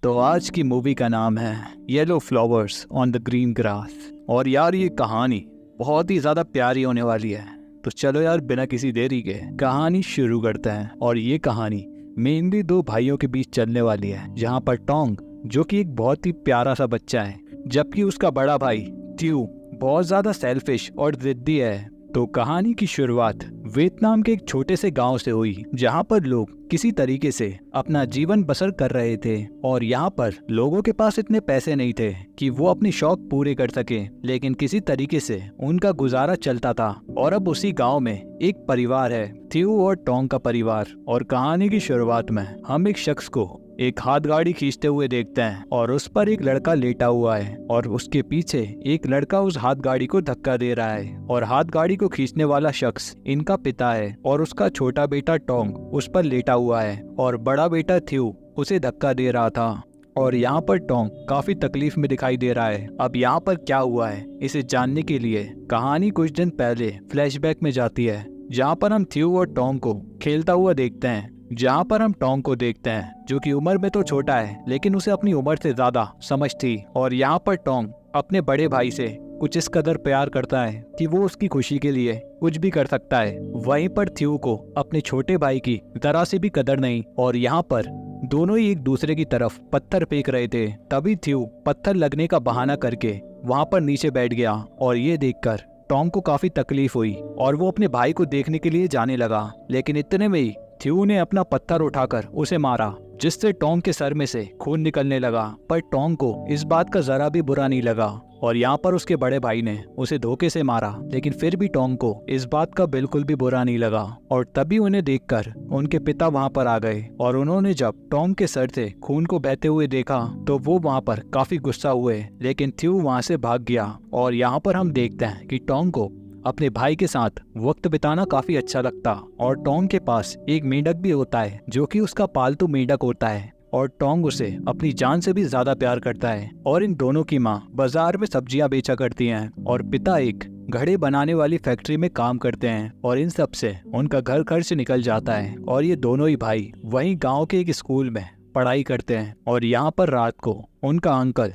तो आज की मूवी का नाम है yellow flowers on the green grass. और यार ये कहानी बहुत ही ज़्यादा प्यारी होने वाली है। तो चलो यार बिना किसी देरी के कहानी शुरू करते हैं। और ये कहानी मेनली दो भाइयों के बीच चलने वाली है, जहाँ पर टोंग जो कि एक बहुत ही प्यारा सा बच्चा है, जबकि उसका बड़ा भाई ट्यू बहुत ज़्यादा सेल्फिश और जिद्दी है। तो कहानी की शुरुआत वियतनाम के एक छोटे से गांव से हुई, जहां पर लोग किसी तरीके से अपना जीवन बसर कर रहे थे। और यहाँ पर लोगों के पास इतने पैसे नहीं थे कि वो अपनी शौक पूरे कर सके, लेकिन किसी तरीके से उनका गुजारा चलता था। और अब उसी गांव में एक परिवार है, ट्यू और टोंग का परिवार। और कहानी की शुरुआत में हम एक शख्स को एक हाथ गाड़ी खींचते हुए देखते हैं, और उस पर एक लड़का लेटा हुआ है और उसके पीछे एक लड़का उस हाथ गाड़ी को धक्का दे रहा है। और हाथ गाड़ी को खींचने वाला शख्स इनका पिता है, और उसका छोटा बेटा टोंग उस पर लेटा हुआ है और बड़ा बेटा थ्यू उसे धक्का दे रहा था। और यहाँ पर टोंग काफी तकलीफ में दिखाई दे रहा है। अब यहाँ पर क्या हुआ है इसे जानने के लिए कहानी कुछ दिन पहले फ्लैशबैक में जाती है, जहाँ पर हम थ्यू और टोंग को खेलता हुआ देखते हैं। जहाँ पर हम टोंग को देखते हैं जो कि उम्र में तो छोटा है, लेकिन उसे अपनी उम्र से ज्यादा समझ थी। और यहाँ पर टोंग अपने बड़े भाई से कुछ इस कदर प्यार करता है कि वो उसकी खुशी के लिए कुछ भी कर सकता है। वहीं पर थ्यू को अपने छोटे भाई की जरा से भी कदर नहीं। और यहाँ पर दोनों ही एक दूसरे की तरफ पत्थर फेंक रहे थे। तभी थ्यू पत्थर लगने का बहाना करके वहाँ पर नीचे बैठ गया। और ये देखकर टोंग को काफी तकलीफ हुई और वो अपने भाई को देखने के लिए जाने लगा, लेकिन इतने में ही थ्यू ने अपना पत्थर उठाकर उसे मारा, जिससे टोंग के सर में से खून निकलने लगा। पर टोंग को इस बात का जरा भी बुरा नहीं लगा। और यहाँ पर उसके बड़े भाई ने उसे धोखे से मारा, लेकिन फिर भी टोंग को इस बात का बिल्कुल भी बुरा नहीं लगा। और तभी उन्हें देखकर उनके पिता वहाँ पर आ गए, और उन्होंने जब टोंग के सर से खून को बहते हुए देखा तो वो वहाँ पर काफी गुस्सा हुए, लेकिन थ्यू वहाँ से भाग गया। और यहाँ पर हम देखते हैं कि टोंग को अपने भाई के साथ वक्त बिताना काफी अच्छा लगता। और टोंग के पास एक मेंढक भी होता है जो कि उसका पालतू मेंढक होता है, और टोंग उसे अपनी जान से भी ज्यादा प्यार करता है। और इन दोनों की माँ बाजार में सब्जियां बेचा करती हैं, और पिता एक घड़े बनाने वाली फैक्ट्री में काम करते हैं। और इन सब से उनका घर खर्च निकल जाता है। और ये दोनों ही भाई वहीं गाँव के एक स्कूल में पढ़ाई करते हैं। और यहाँ पर रात को उनका अंकल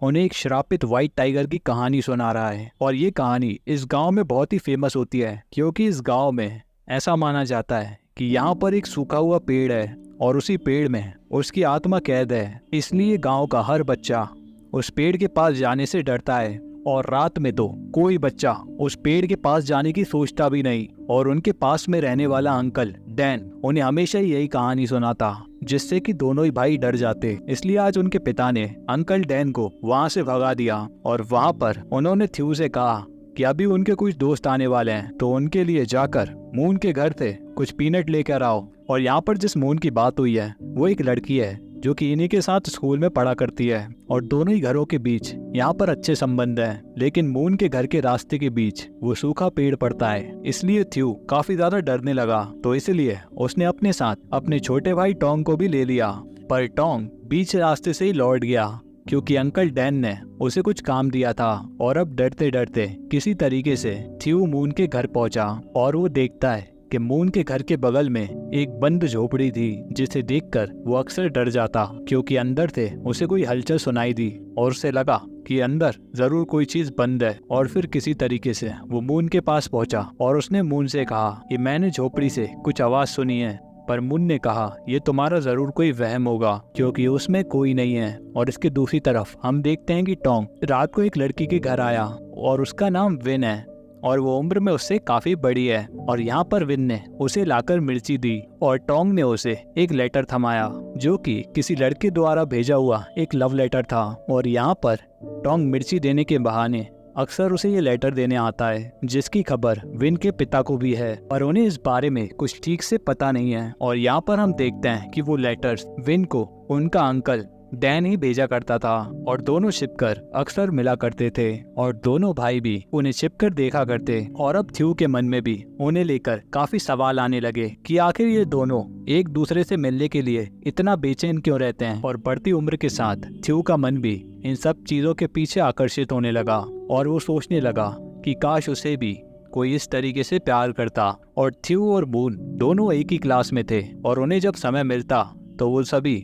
उन्हें एक श्रापित व्हाइट टाइगर की कहानी सुना रहा है। और ये कहानी इस गांव में बहुत ही फेमस होती है, क्योंकि इस गांव में ऐसा माना जाता है कि यहाँ पर एक सूखा हुआ पेड़ है और उसी पेड़ में उसकी आत्मा कैद है। इसलिए गांव का हर बच्चा उस पेड़ के पास जाने से डरता है। और रात में तो कोई बच्चा उस पेड़ के पास जाने की सोचता भी नहीं। और उनके पास में रहने वाला अंकल डैन उन्हें हमेशा यही कहानी सुनाता, जिससे कि दोनों ही भाई डर जाते। इसलिए आज उनके पिता ने अंकल डैन को वहाँ से भगा दिया। और वहाँ पर उन्होंने थ्यू से कहा कि अभी उनके कुछ दोस्त आने वाले हैं, तो उनके लिए जाकर मून के घर से कुछ पीनट लेकर आओ। और यहाँ पर जिस मून की बात हुई है वो एक लड़की है जो कि इन्हीं के साथ स्कूल में पढ़ा करती है। और दोनों ही घरों के बीच यहाँ पर अच्छे संबंध हैं, लेकिन मून के घर के रास्ते के बीच वो सूखा पेड़ पड़ता है। इसलिए थ्यू काफी ज्यादा डरने लगा, तो इसलिए उसने अपने साथ अपने छोटे भाई टोंग को भी ले लिया। पर टोंग बीच रास्ते से ही लौट गया, क्योंकि अंकल डैन ने उसे कुछ काम दिया था। और अब डरते डरते किसी तरीके से थ्यू मून के घर पहुंचा, और वो देखता है कि मून के घर के बगल में एक बंद झोपड़ी थी, जिसे देखकर वो अक्सर डर जाता, क्योंकि अंदर से उसे कोई हलचल सुनाई दी और उसे लगा कि अंदर जरूर कोई चीज बंद है। और फिर किसी तरीके से वो मून के पास पहुंचा और उसने मून से कहा कि मैंने झोपड़ी से कुछ आवाज सुनी है। पर मून ने कहा ये तुम्हारा जरूर कोई वहम होगा, क्योंकि उसमें कोई नहीं है। और इसके दूसरी तरफ हम देखते हैं कि टोंग रात को एक लड़की के घर आया, और उसका नाम विन है, और वो उम्र में उससे काफी बड़ी है। और यहाँ पर विन ने उसे लाकर मिर्ची दी, और टोंग ने उसे एक लेटर थमाया, जो कि किसी लड़के द्वारा भेजा हुआ एक लव लेटर था। और यहाँ पर टोंग मिर्ची देने के बहाने अक्सर उसे ये लेटर देने आता है, जिसकी खबर विन के पिता को भी है, पर उन्हें इस बारे में कुछ ठीक से पता नहीं है। और यहाँ पर हम देखते हैं कि वो लेटर्स विन को उनका अंकल डैन ही भेजा करता था, और दोनों छिपकर अक्सर मिला करते थे, और दोनों भाई भी उन्हें छिपकर देखा करते। और अब थ्यू के मन में भी उन्हें लेकर काफी सवाल आने लगे कि आखिर ये दोनों एक दूसरे से मिलने के लिए इतना बेचैन क्यों रहते हैं। और बढ़ती उम्र के साथ थ्यू का मन भी इन सब चीजों के पीछे आकर्षित होने लगा, और वो सोचने लगा कि काश उसे भी कोई इस तरीके से प्यार करता। और थ्यू और मून दोनों एक ही क्लास में थे, और उन्हें जब समय मिलता तो वो सभी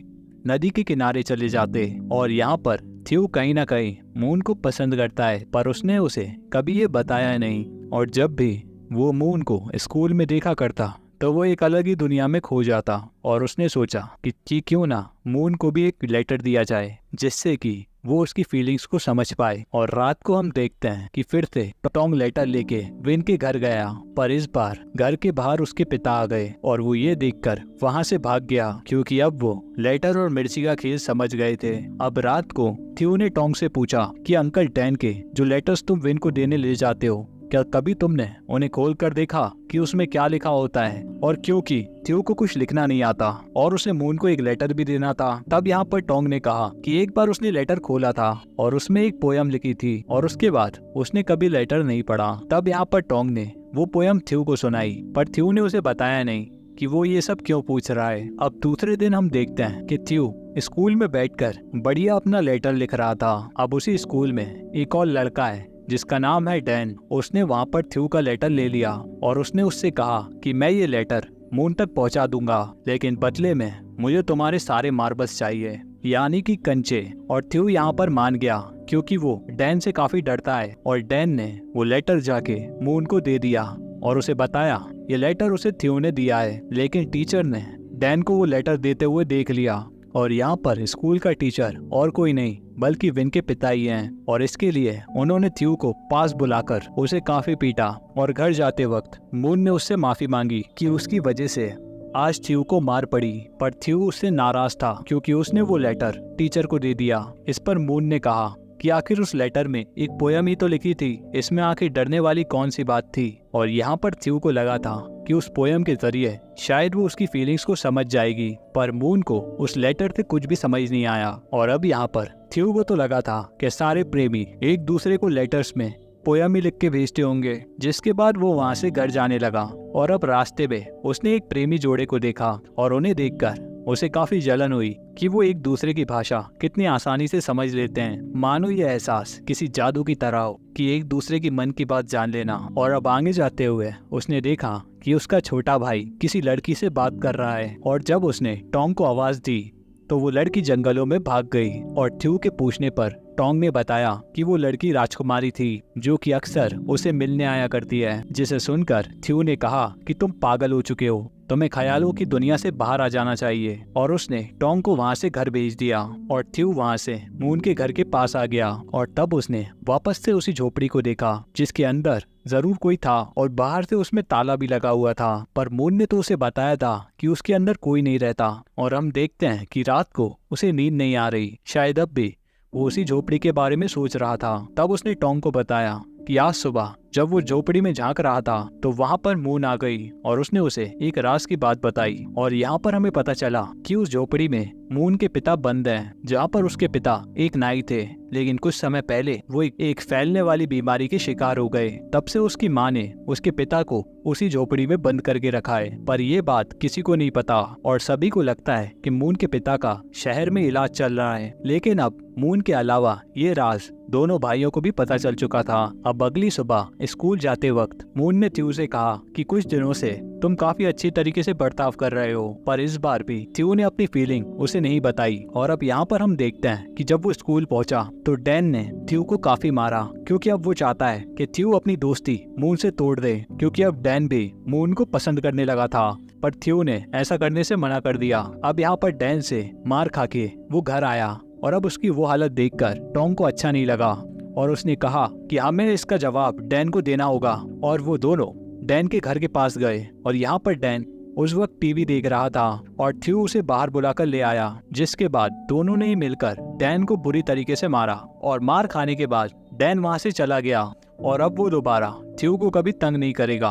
नदी के किनारे चले जाते और यहाँ पर थ्यू कहीं ना कहीं मून को पसंद करता है, पर उसने उसे कभी ये बताया नहीं। और जब भी वो मून को स्कूल में देखा करता तो वो एक अलग ही दुनिया में खो जाता। और उसने सोचा कि क्यों ना मून को भी एक लेटर दिया जाए जिससे कि वो उसकी फीलिंग्स को समझ पाए। और रात को हम देखते हैं कि फिर से टोंग लेटर लेके विन के घर गया, पर इस बार घर के बाहर उसके पिता आ गए और वो ये देखकर वहाँ से भाग गया, क्योंकि अब वो लेटर और मिर्ची का खेल समझ गए थे। अब रात को थ्यू ने टोंग से पूछा कि अंकल डैन के जो लेटर्स तुम विन को देने ले जाते हो, क्या कभी तुमने उन्हें खोल कर देखा कि उसमें क्या लिखा होता है? और क्योंकि थ्यू को कुछ लिखना नहीं आता और उसे मून को एक लेटर भी देना था, तब यहाँ पर टोंग ने कहा कि एक बार उसने लेटर खोला था और उसमें एक पोयम लिखी थी और उसके बाद उसने कभी लेटर नहीं पढ़ा। तब यहाँ पर टोंग ने वो पोयम थ्यू को सुनाई, पर थ्यू ने उसे बताया नहीं कि वो ये सब क्यों पूछ रहा है। अब दूसरे दिन हम देखते हैं कि थ्यू स्कूल में बैठकर बढ़िया अपना लेटर लिख रहा था। अब उसी स्कूल में एक और लड़का है जिसका नाम है डैन। उसने वहाँ पर थ्यू का लेटर ले लिया और उसने उससे कहा कि मैं ये लेटर मून तक पहुँचा दूंगा, लेकिन बदले में मुझे तुम्हारे सारे मार्बल्स चाहिए, यानी कि कंचे। और थ्यू यहाँ पर मान गया क्योंकि वो डैन से काफी डरता है। और डैन ने वो लेटर जाके मून को दे दिया और उसे बताया ये लेटर उसे थ्यू ने दिया है, लेकिन टीचर ने डैन को वो लेटर देते हुए देख लिया। और यहाँ पर स्कूल का टीचर और कोई नहीं बल्कि विन के पिता ही हैं। और इसके लिए उन्होंने थ्यू को पास बुलाकर उसे काफी पीटा। और घर जाते वक्त मून ने उससे माफी मांगी कि उसकी वजह से आज थ्यू को मार पड़ी, पर थ्यू उससे नाराज था क्योंकि उसने वो लेटर टीचर को दे दिया। इस पर मून ने कहा कि आखिर उस लेटर में एक पोयम ही तो लिखी थी, इसमें आखिर डरने वाली कौन सी बात थी। और यहाँ पर थ्यू को लगा था कि उस पोयम के जरिए शायद वो उसकी फीलिंग्स को समझ जाएगी, पर मून को उस लेटर से कुछ भी समझ नहीं आया। और अब यहाँ पर थ्यू को तो लगा था कि सारे प्रेमी एक दूसरे को लेटर्स में पोयम ही लिख के भेजते होंगे, जिसके बाद वो वहाँ से घर जाने लगा। और अब रास्ते में उसने एक प्रेमी जोड़े को देखा और उन्हें देखकर उसे काफी जलन हुई कि वो एक दूसरे की भाषा कितनी आसानी से समझ लेते हैं, मानो ये एहसास किसी जादू की तरह हो कि एक दूसरे की मन की बात जान लेना। और अब आगे जाते हुए उसने देखा कि उसका छोटा भाई किसी लड़की से बात कर रहा है। और जब उसने टोंग को आवाज दी तो वो लड़की जंगलों में भाग गई। और थ्यू के पूछने पर टोंग ने बताया कि वो लड़की राजकुमारी थी जो कि अक्सर उसे मिलने आया करती है, जिसे सुनकर थ्यू ने कहा कि तुम पागल हो चुके हो, तुम्हें ख्यालों की दुनिया से बाहर आ जाना चाहिए। और उसने टोंग को वहाँ से घर भेज दिया और थ्यू वहाँ से मून के घर के पास आ गया। और तब उसने वापस से उसी झोपड़ी को देखा जिसके अंदर जरूर कोई था और बाहर से उसमें ताला भी लगा हुआ था, पर मून ने तो उसे बताया था कि उसके अंदर कोई नहीं रहता। और हम देखते हैं कि रात को उसे नींद नहीं आ रही, शायद अब भी वो उसी झोपड़ी के बारे में सोच रहा था। तब उसने टोंग को बताया कि आज सुबह जब वो झोपड़ी में झांक रहा था तो वहाँ पर मून आ गई और उसने उसे एक राज की बात बताई। और यहाँ पर हमें पता चला कि उस झोपड़ी में मून के पिता बंद हैं, जहाँ पर उसके पिता एक नाई थे, लेकिन कुछ समय पहले वो एक फैलने वाली बीमारी के शिकार हो गए। तब से उसकी माँ ने उसके पिता को उसी झोपड़ी में बंद करके रखा है, पर ये बात किसी को नहीं पता और सभी को लगता है कि मून के पिता का शहर में इलाज चल रहा है। लेकिन अब मून के अलावा ये राज दोनों भाइयों को भी पता चल चुका था। अब अगली सुबह स्कूल जाते वक्त मून ने थ्यू से कहा कि कुछ दिनों से तुम काफी अच्छी तरीके से बर्ताव कर रहे हो, पर इस बार भी थ्यू ने अपनी फीलिंग उसे नहीं बताई। और अब यहाँ पर हम देखते हैं कि जब वो स्कूल पहुंचा तो डैन ने थ्यू को काफी मारा, क्योंकि अब वो चाहता है कि थ्यू अपनी दोस्ती मून से तोड़ दे, क्योंकि अब डैन भी मून को पसंद करने लगा था। पर थ्यू ने ऐसा करने से मना कर दिया। अब यहाँ पर डैन से मार खा के वो घर आया और अब उसकी वो हालत देखकर टोंग को अच्छा नहीं लगा और उसने कहा कि हमें इसका जवाब डैन को देना होगा। और वो दोनों डैन के घर के पास गए और यहाँ पर डैन उस वक्त टीवी देख रहा था और थ्यू उसे बाहर बुलाकर ले आया, जिसके बाद दोनों ने ही मिलकर डैन को बुरी तरीके से मारा। और मार खाने के बाद डैन वहाँ से चला गया और अब वो दोबारा थ्यू को कभी तंग नहीं करेगा।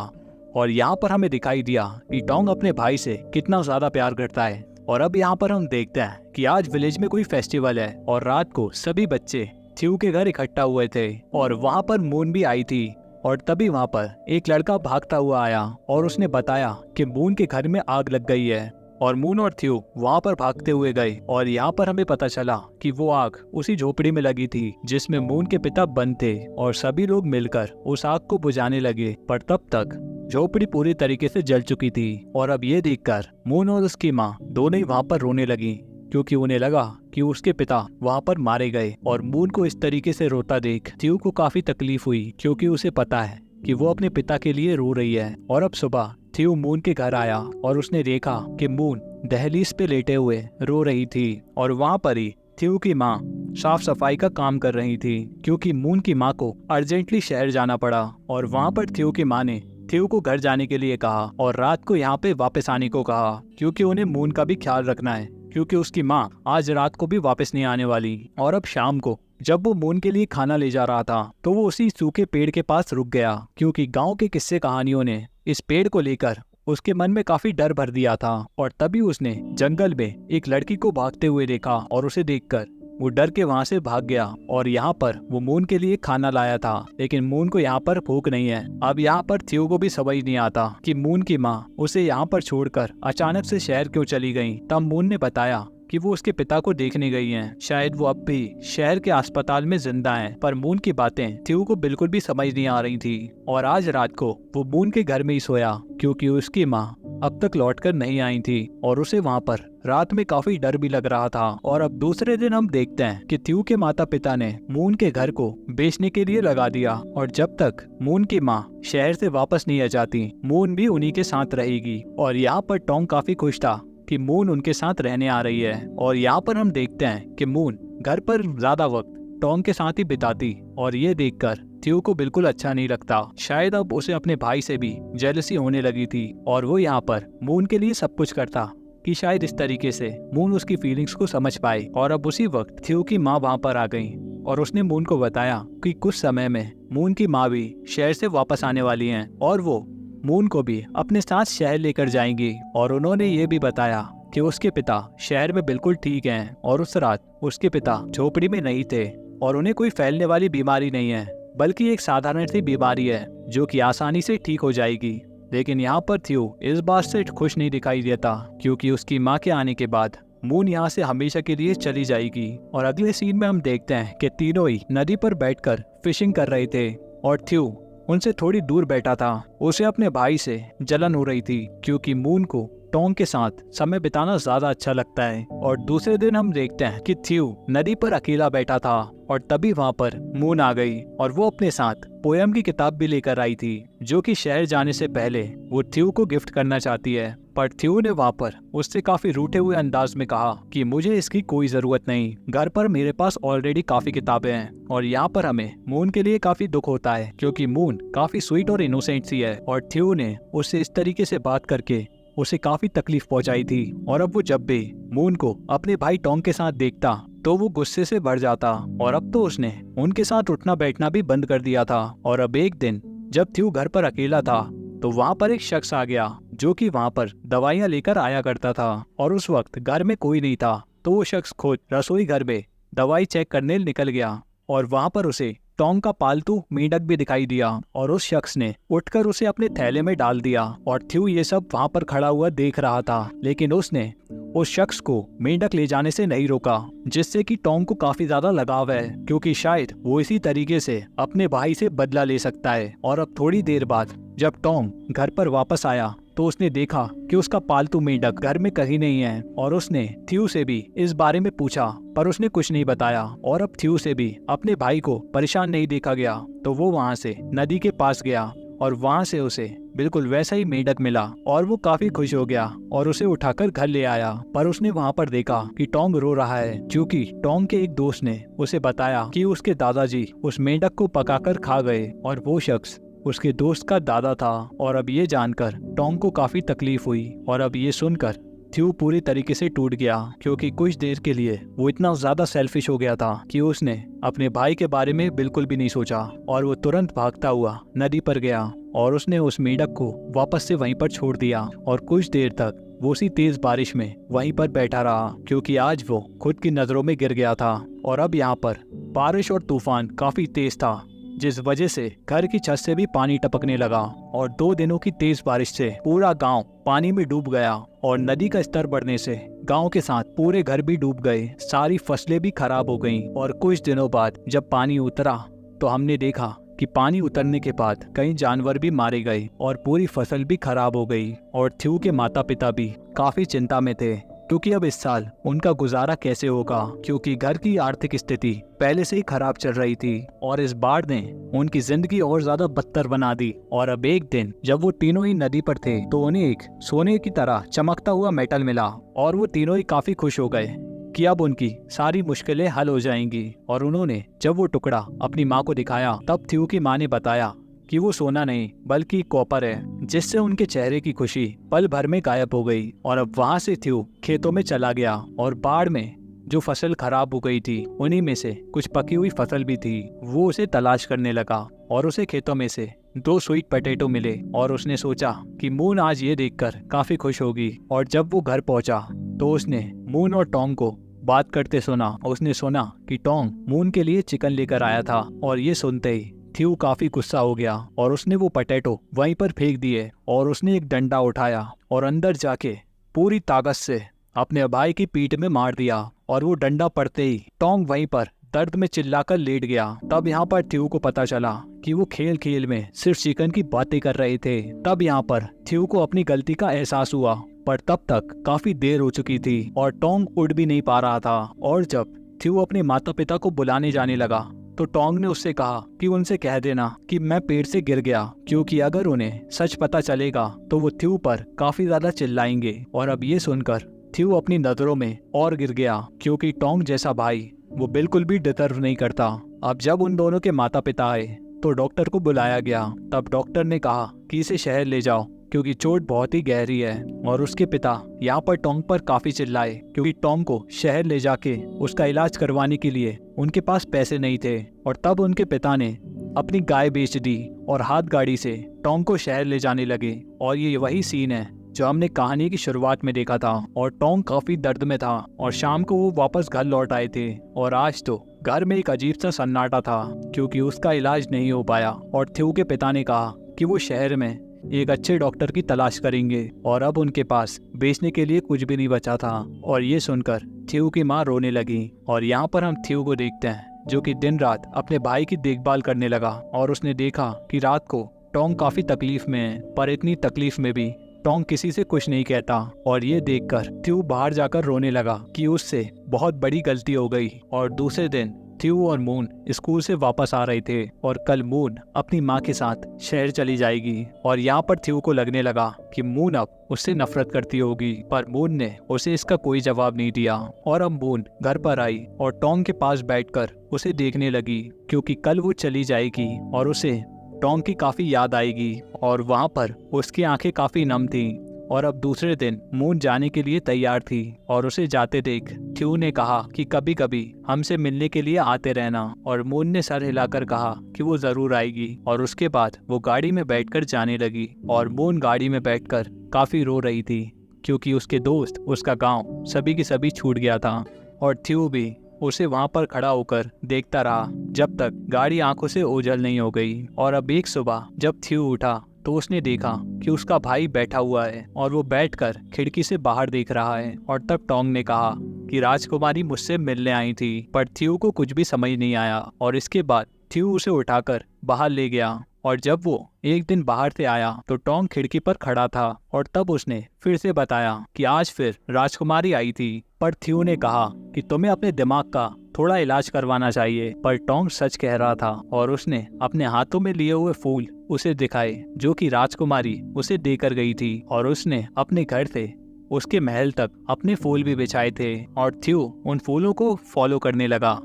और यहाँ पर हमें दिखाई दिया कि टोंग अपने भाई से कितना ज्यादा प्यार करता है। और अब यहाँ पर हम देखते हैं कि आज विलेज में कोई फेस्टिवल है और रात को सभी बच्चे थ्यू के घर इकट्ठा हुए थे और वहाँ पर मून भी आई थी। और तभी वहाँ पर एक लड़का भागता हुआ आया और उसने बताया कि मून के घर में आग लग गई है। और मून और थ्यू वहाँ पर भागते हुए गए और यहाँ पर हमें पता चला कि वो आग उसी झोपड़ी में लगी थी जिसमें मून के पिता बंद थे। और सभी लोग मिलकर उस आग को बुझाने लगे, पर तब तक झोपड़ी पूरी तरीके से जल चुकी थी। और अब ये देखकर मून और उसकी माँ दोनों ही वहाँ पर रोने लगी, क्योंकि उन्हें लगा कि उसके पिता वहाँ पर मारे गए। और मून को इस तरीके से रोता देख थ्यू को काफी तकलीफ हुई, क्योंकि उसे पता है कि वो अपने पिता के लिए रो रही है। और अब सुबह थ्यू मून के घर आया और उसने देखा कि मून दहलीज पे लेटे हुए रो रही थी, और वहाँ पर ही थ्यू की माँ साफ सफाई का काम कर रही थी, क्योंकि मून की माँ को अर्जेंटली शहर जाना पड़ा। और वहाँ पर थ्यू की माँ ने थ्यू को घर जाने के लिए कहा और रात को यहाँ पे वापस आने को कहा, क्योंकि उन्हें मून का भी ख्याल रखना है, क्योंकि उसकी माँ आज रात को भी वापस नहीं आने वाली। और अब शाम को जब वो मून के लिए खाना ले जा रहा था तो वो उसी सूखे पेड़ के पास रुक गया, क्योंकि गांव के किस्से कहानियों ने इस पेड़ को लेकर उसके मन में काफी डर भर दिया था। और तभी उसने जंगल में एक लड़की को भागते हुए देखा और उसे देखकर वो डर के वहाँ से भाग गया। और यहाँ पर वो मून के लिए खाना लाया था, लेकिन मून को यहाँ पर भूख नहीं है। अब यहाँ पर थ्यू को भी समझ नहीं आता कि मून की माँ उसे यहाँ पर छोड़कर अचानक से शहर क्यों चली गई। तब मून ने बताया कि वो उसके पिता को देखने गई हैं। शायद वो अब भी शहर के अस्पताल में जिंदा हैं। पर मून की बातें थ्यू को बिल्कुल भी समझ नहीं आ रही थी। और आज रात को वो मून के घर में ही सोया, क्योंकि उसकी माँ अब तक लौटकर नहीं आई थी और उसे वहाँ पर रात में काफी डर भी लग रहा था। और अब दूसरे दिन हम देखते हैं कि थ्यू के माता पिता ने मून के घर को बेचने के लिए लगा दिया, और जब तक मून की माँ शहर से वापस नहीं आ जाती मून भी उन्हीं के साथ रहेगी। और यहाँ पर टॉम काफी खुश था कि मून उनके साथ रहने आ रही है। और यहाँ पर हम देखते हैं कि मून घर पर ज्यादा वक्त टॉम के साथ ही बिताती, और ये देखकर थ्यू को बिल्कुल अच्छा नहीं लगता। शायद अब उसे अपने भाई से भी जेलसी होने लगी थी, और वो यहाँ पर मून के लिए सब कुछ करता कि शायद इस तरीके से मून उसकी फीलिंग्स को समझ पाए। और अब उसी वक्त थ्यू की माँ वहाँ पर आ गई और उसने मून को बताया कि कुछ समय में मून की माँ भी शहर से वापस आने वाली है, और वो मून को भी अपने साथ शहर लेकर जाएंगी। और उन्होंने ये भी बताया कि उसके पिता शहर में बिल्कुल ठीक हैं, और उस रात उसके पिता झोपड़ी में नहीं थे, और उन्हें कोई फैलने वाली बीमारी नहीं है, बल्कि एक साधारण सी बीमारी है जो कि आसानी से ठीक हो जाएगी। लेकिन यहाँ पर थ्यू इस बात से खुश नहीं दिखाई देता, क्योंकि उसकी माँ के आने के बाद मून यहाँ से हमेशा के लिए चली जाएगी। और अगले सीन में हम देखते हैं कि तीनों ही नदी पर बैठकर फिशिंग कर रहे थे, और थ्यू उनसे थोड़ी दूर बैठा था। उसे अपने भाई से जलन हो रही थी, क्योंकि मून को टॉम के साथ समय बिताना ज्यादा अच्छा लगता है। और दूसरे दिन हम देखते हैं कि थ्यू नदी पर अकेला बैठा था, और तभी वहाँ पर मून आ गई, और वो अपने साथ पोयम की किताब भी लेकर आई थी, जो कि शहर जाने से पहले वो थ्यू को गिफ्ट करना चाहती है। पर थ्यू ने वहाँ पर उससे काफी रूठे हुए अंदाज में कहा कि मुझे इसकी कोई जरूरत नहीं, घर पर मेरे पास ऑलरेडी काफी किताबें हैं। और यहाँ पर हमें मून के लिए काफी दुख होता है, क्योंकि मून काफी स्वीट और इनोसेंट सी है, और थ्यू ने उससे इस तरीके से बात करके उसे काफी तकलीफ पहुंचाई थी। और अब वो जब भी मून को अपने भाई टॉम के साथ देखता तो वो गुस्से से भर जाता, और अब तो उसने उनके साथ उठना बैठना भी बंद कर दिया था। और अब एक दिन जब थ्यू घर पर अकेला था तो वहाँ पर एक शख्स आ गया, जो कि वहाँ पर दवाइयाँ लेकर आया करता था, और उस वक्त घर में कोई नहीं था। तो वो शख्स खुद रसोई घर में दवाई चेक करने निकल गया, और वहाँ पर उसे टॉम का पालतू मेंढक भी दिखाई दिया, और उस शख्स ने उठकर उसे अपने थैले में डाल दिया। और थ्यू ये सब वहाँ पर खड़ा हुआ देख रहा था, लेकिन उसने उस शख्स को मेंढक ले जाने से नहीं रोका, जिससे कि टॉम को काफी ज्यादा लगाव है, क्योंकि शायद वो इसी तरीके से अपने भाई से बदला ले सकता है। और अब थोड़ी देर बाद जब टॉम घर पर वापस आया तो उसने देखा कि उसका पालतू मेंढक घर में कहीं नहीं है, और उसने थ्यू से भी इस बारे में पूछा, पर उसने कुछ नहीं बताया। और अब थ्यू से भी अपने भाई को परेशान नहीं देखा गया, तो वो वहाँ से नदी के पास गया, और वहाँ से उसे बिल्कुल वैसा ही मेंढक मिला, और वो काफी खुश हो गया और उसे उठाकर घर ले आया। पर उसने वहाँ पर देखा कि टॉम रो रहा है, क्योंकि टॉम के एक दोस्त ने उसे बताया कि उसके दादाजी उस मेंढक को पकाकर खा गए, और वो शख्स उसके दोस्त का दादा था। और अब ये जानकर टॉम को काफी तकलीफ हुई, और अब ये सुनकर थ्यू पूरी तरीके से टूट गया, क्योंकि कुछ देर के लिए वो इतना ज्यादा सेल्फिश हो गया था कि उसने अपने भाई के बारे में बिल्कुल भी नहीं सोचा, और वो तुरंत भागता हुआ नदी पर गया, और उसने उस मेंढक को वापस से वहीं पर छोड़ दिया। और कुछ देर तक वो उसी तेज बारिश में वहीं पर बैठा रहा, क्योंकि आज वो खुद की नजरों में गिर गया था। और अब यहाँ पर बारिश और तूफान काफी तेज था, जिस वजह से घर की छत से भी पानी टपकने लगा, और 2 दिनों की तेज बारिश से पूरा गांव पानी में डूब गया, और नदी का स्तर बढ़ने से गांव के साथ पूरे घर भी डूब गए, सारी फसलें भी खराब हो गईं। और कुछ दिनों बाद जब पानी उतरा तो हमने देखा कि पानी उतरने के बाद कई जानवर भी मारे गए और पूरी फसल भी खराब हो गई, और थ्यू के माता पिता भी काफी चिंता में थे क्योंकि अब इस साल उनका गुजारा कैसे होगा, क्योंकि घर की आर्थिक स्थिति पहले से ही खराब चल रही थी और इस बाढ़ ने उनकी जिंदगी और ज्यादा बदतर बना दी। और अब एक दिन जब वो तीनों ही नदी पर थे तो उन्हें एक सोने की तरह चमकता हुआ मेटल मिला और वो तीनों ही काफी खुश हो गए कि अब उनकी सारी मुश्किलें हल हो जाएंगी। और उन्होंने जब वो टुकड़ा अपनी माँ को दिखाया तब थ्यू की माँ ने बताया कि वो सोना नहीं बल्कि कॉपर है, जिससे उनके चेहरे की खुशी पल भर में गायब हो गई। और अब वहाँ से थ्यू खेतों में चला गया और बाढ़ में जो फसल खराब हो गई थी उन्हीं में से कुछ पकी हुई फसल भी थी। वो उसे तलाश करने लगा और उसे खेतों में से 2 स्वीट पोटैटो मिले और उसने सोचा कि मून आज ये देखकर काफी खुश होगी। और जब वो घर पहुंचा तो उसने मून और टोंग को बात करते सुना। उसने सुना कि टोंग मून के लिए चिकन लेकर आया था और ये सुनते ही थ्यू काफी गुस्सा हो गया और उसने वो पोटैटो वहीं पर फेंक दिए और उसने एक डंडा उठाया और अंदर जाके पूरी ताकत से अपने भाई की पीठ में मार दिया। और वो डंडा पड़ते ही टोंग वहीं पर दर्द में चिल्लाकर लेट गया। तब यहाँ पर थ्यू को पता चला कि वो खेल खेल में सिर्फ चिकन की बातें कर रहे थे। तब यहाँ पर थ्यू को अपनी गलती का एहसास हुआ, पर तब तक काफी देर हो चुकी थी और टोंग उड़ भी नहीं पा रहा था। और जब थ्यू अपने माता पिता को बुलाने जाने लगा तो टोंग ने उससे कहा कि उनसे कह देना कि मैं पेड़ से गिर गया, क्योंकि अगर उन्हें सच पता चलेगा तो वो थ्यू पर काफी ज्यादा चिल्लाएंगे। और अब ये सुनकर थ्यू अपनी नजरों में और गिर गया, क्योंकि टोंग जैसा भाई वो बिल्कुल भी डिजर्व नहीं करता। अब जब उन दोनों के माता पिता आए तो डॉक्टर को बुलाया गया। तब डॉक्टर ने कहा कि इसे शहर ले जाओ क्योंकि चोट बहुत ही गहरी है। और उसके पिता यहाँ पर टोंग पर काफी चिल्लाए क्योंकि टोंग को शहर ले जाके उसका इलाज करवाने के लिए उनके पास पैसे नहीं थे। और तब उनके पिता ने अपनी गाय बेच दी और हाथ गाड़ी से टोंग को शहर ले जाने लगे। और ये वही सीन है जो हमने कहानी की शुरुआत में देखा था। और टोंग काफी दर्द में था और शाम को वो वापस घर लौट आए थे। और आज तो घर में एक अजीब सा सन्नाटा था क्योंकि उसका इलाज नहीं हो पाया। और थ्यू के पिता ने कहा कि वो शहर में एक अच्छे डॉक्टर की तलाश करेंगे और अब उनके पास बेचने के लिए कुछ भी नहीं बचा था। और ये सुनकर थ्यू की माँ रोने लगी। और यहाँ पर हम थ्यू को देखते हैं जो कि दिन रात अपने भाई की देखभाल करने लगा। और उसने देखा कि रात को टोंग काफी तकलीफ में है, पर इतनी तकलीफ में भी टोंग किसी से कुछ नहीं कहता। और ये देखकर थ्यू बाहर जाकर रोने लगा कि उससे बहुत बड़ी गलती हो गई। और दूसरे दिन थ्यू और मून स्कूल से वापस आ रहे थे और कल मून अपनी माँ के साथ शहर चली जाएगी। और यहाँ पर थ्यू को लगने लगा कि मून अब उससे नफरत करती होगी, पर मून ने उसे इसका कोई जवाब नहीं दिया। और अब मून घर पर आई और टोंग के पास बैठकर उसे देखने लगी क्योंकि कल वो चली जाएगी और उसे टोंग की काफी याद आएगी। और वहाँ पर उसकी आंखें काफी नम थी। और अब दूसरे दिन मून जाने के लिए तैयार थी और उसे जाते देख थ्यू ने कहा कि कभी कभी हमसे मिलने के लिए आते रहना। और मून ने सर हिलाकर कहा कि वो जरूर आएगी। और उसके बाद वो गाड़ी में बैठकर जाने लगी। और मून गाड़ी में बैठकर काफी रो रही थी क्योंकि उसके दोस्त, उसका गांव सभी की सभी छूट गया था। और थ्यू भी उसे वहां पर खड़ा होकर देखता रहा जब तक गाड़ी आंखों से ओझल नहीं हो गई। और अब एक सुबह जब थ्यू उठा तो उसने देखा कि उसका भाई बैठा हुआ है और वो बैठकर खिड़की से बाहर देख रहा है। और तब टोंग ने कहा कि राजकुमारी मुझसे मिलने आई थी, पर थ्यू को कुछ भी समझ नहीं आया। और इसके बाद थ्यू उसे उठाकर बाहर ले गया। और जब वो एक दिन बाहर से आया तो टोंग खिड़की पर खड़ा था। और तब उसने फिर से बताया कि आज फिर राजकुमारी आई थी, पर थ्यू ने कहा कि तुम्हें अपने दिमाग का थोड़ा इलाज करवाना चाहिए। पर टोंग सच कह रहा था और उसने अपने हाथों में लिए हुए फूल उसे दिखाए जो कि राजकुमारी उसे देकर गई थी। और उसने अपने घर से उसके महल तक अपने फूल भी बिछाए थे। और थ्यू उन फूलों को फॉलो करने लगा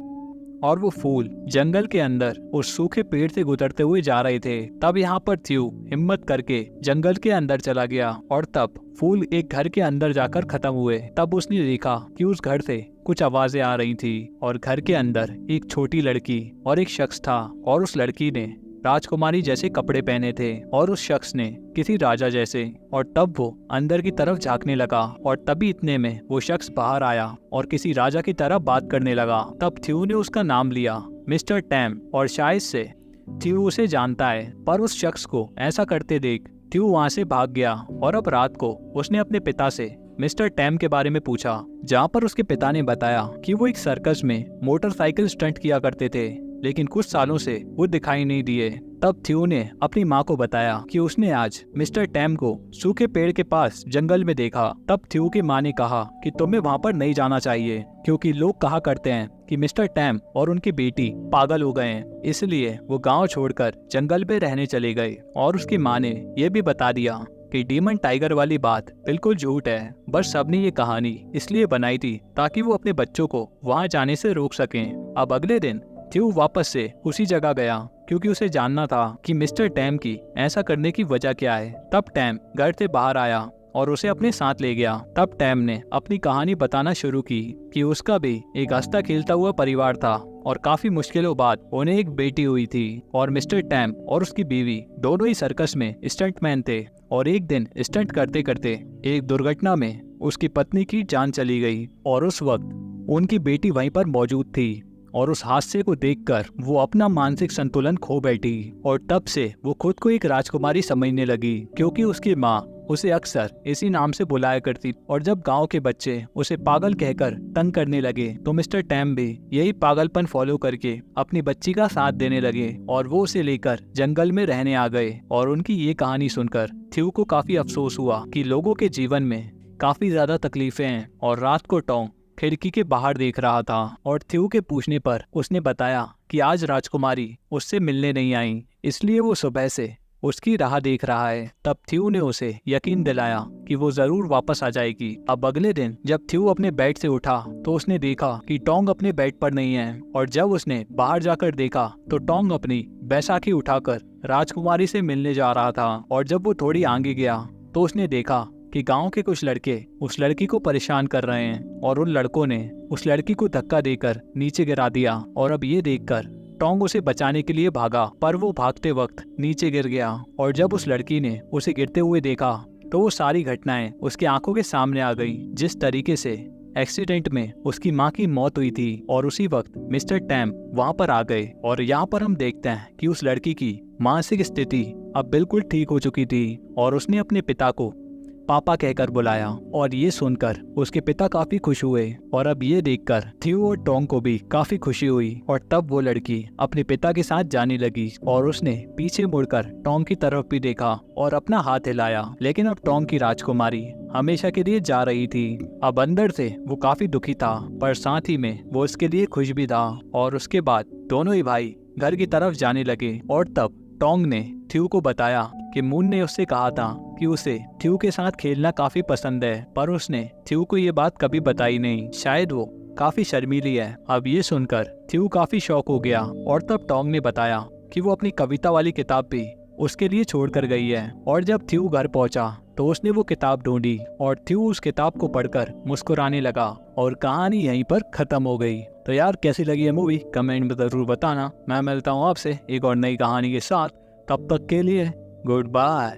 और वो फूल जंगल के अंदर उस सूखे पेड़ से गुजरते हुए जा रहे थे। तब यहाँ पर थ्यू हिम्मत करके जंगल के अंदर चला गया और तब फूल एक घर के अंदर जाकर खत्म हुए। तब उसने देखा कि उस घर से कुछ आवाजें आ रही थी और घर के अंदर एक छोटी लड़की और एक शख्स था। और उस लड़की ने राजकुमारी जैसे कपड़े पहने थे और उस शख्स ने किसी राजा जैसे। और तब वो अंदर की तरफ झांकने लगा और तभी इतने में वो शख्स बाहर आया और किसी राजा की तरह बात करने लगा। तब थ्यू ने उसका नाम लिया, मिस्टर टैम। और शायद से थ्यू उसे जानता है, पर उस शख्स को ऐसा करते देख थ्यू वहाँ से भाग गया। और अब रात को उसने अपने पिता से मिस्टर टैम के बारे में पूछा, जहाँ पर उसके पिता ने बताया कि वो एक सर्कस में मोटरसाइकिल स्टंट किया करते थे। लेकिन कुछ सालों से वो दिखाई नहीं दिए। तब थ्यू ने अपनी माँ को बताया कि उसने आज मिस्टर टैम को सूखे पेड़ के पास जंगल में देखा। तब थ्यू की माँ ने कहा कि तुम्हें वहाँ पर नहीं जाना चाहिए, क्योंकि लोग कहा करते हैं कि मिस्टर टैम और उनकी बेटी पागल हो गए हैं। इसलिए वो गांव छोड़कर जंगल में रहने चले गए। और उसकी माँ ने यह भी बता दिया कि डीमन टाइगर वाली बात बिल्कुल झूठ है, बस सबने ये कहानी इसलिए बनाई थी ताकि वो अपने बच्चों को वहाँ जाने से रोक सकें। अब अगले दिन थ्यू वापस से उसी जगह गया, क्योंकि उसे जानना था कि मिस्टर टैम की ऐसा करने की वजह क्या है। तब टैम घर से बाहर आया और उसे अपने साथ ले गया। तब टैम ने अपनी कहानी बताना शुरू की कि उसका भी एक हंसता खेलता हुआ परिवार था और काफी मुश्किलों बाद उन्हें एक बेटी हुई थी। और मिस्टर टैम और उसकी बीवी दोनों ही सर्कस में स्टंटमैन थे। और एक दिन स्टंट करते करते एक दुर्घटना में उसकी पत्नी की जान चली गई और उस वक्त उनकी बेटी वहीं पर मौजूद थी। और उस हादसे को देखकर वो अपना मानसिक संतुलन खो बैठी और तब से वो खुद को एक राजकुमारी समझने लगी, क्योंकि उसकी माँ उसे अक्सर इसी नाम से बुलाया करती। और जब गांव के बच्चे उसे पागल कहकर तंग करने लगे तो मिस्टर टैम भी यही पागलपन फॉलो करके अपनी बच्ची का साथ देने लगे और वो उसे लेकर जंगल में रहने आ गए। और उनकी ये कहानी सुनकर थ्यू को काफी अफसोस हुआ कि लोगों के जीवन में काफी ज्यादा तकलीफें हैं। और रात को टोंग खिड़की के बाहर देख रहा था और थ्यू के पूछने पर उसने बताया कि आज राजकुमारी उससे मिलने नहीं आई, इसलिए वो सुबह से उसकी राह देख रहा है। तब थ्यू ने उसे यकीन दिलाया कि वो जरूर वापस आ जाएगी। अब अगले दिन जब थ्यू अपने बेड से उठा तो उसने देखा कि टोंग अपने बेड पर नहीं है। और जब उसने बाहर जाकर देखा तो टोंग अपनी बैसाखी उठाकर राजकुमारी से मिलने जा रहा था। और जब वो थोड़ी आगे गया तो उसने देखा कि गांव के कुछ लड़के उस लड़की को परेशान कर रहे हैं और उन लड़कों ने उस लड़की को धक्का देकर नीचे गिरा दिया। और अब ये देखकर टोंग उसे बचाने के लिए भागा, पर वो भागते वक्त नीचे गिर गया। और जब उस लड़की ने उसे गिरते हुए देखा तो वो सारी घटनाएं उसकी आंखों के सामने आ गई, जिस तरीके से एक्सीडेंट में उसकी माँ की मौत हुई थी। और उसी वक्त मिस्टर टैम वहाँ पर आ गए और यहाँ पर हम देखते हैं कि उस लड़की की मानसिक स्थिति अब बिल्कुल ठीक हो चुकी थी और उसने अपने पिता को पापा कहकर बुलाया। और ये सुनकर उसके पिता काफी खुश हुए और अब ये देखकर थ्यू और टोंग को भी काफी खुशी हुई। और तब वो लड़की अपने पिता के साथ जाने लगी और उसने पीछे मुड़कर टोंग की तरफ भी देखा और अपना हाथ हिलाया, लेकिन अब टोंग की राजकुमारी हमेशा के लिए जा रही थी। अब अंदर से वो काफी दुखी था, पर साथ ही में वो उसके लिए खुश भी था। और उसके बाद दोनों ही भाई घर की तरफ जाने लगे। और तब टोंग ने थ्यू को बताया कि मून ने उससे कहा था कि उसे थ्यू के साथ खेलना काफी पसंद है, पर उसने थ्यू को ये बात कभी बताई नहीं, शायद वो काफी शर्मीली है। अब ये सुनकर थ्यू काफी शौक हो गया। और तब टोंग ने बताया कि वो अपनी कविता वाली किताब भी उसके लिए छोड़ कर गई है। और जब थ्यू घर पहुंचा तो उसने वो किताब ढूंढी और थ्यू उस किताब को पढ़कर मुस्कुराने लगा और कहानी यहीं पर खत्म हो गई। तो यार कैसी लगी है मूवी कमेंट में जरूर बताना। मैं मिलता हूँ आपसे एक और नई कहानी के साथ, तब तक के लिए गुड बाय।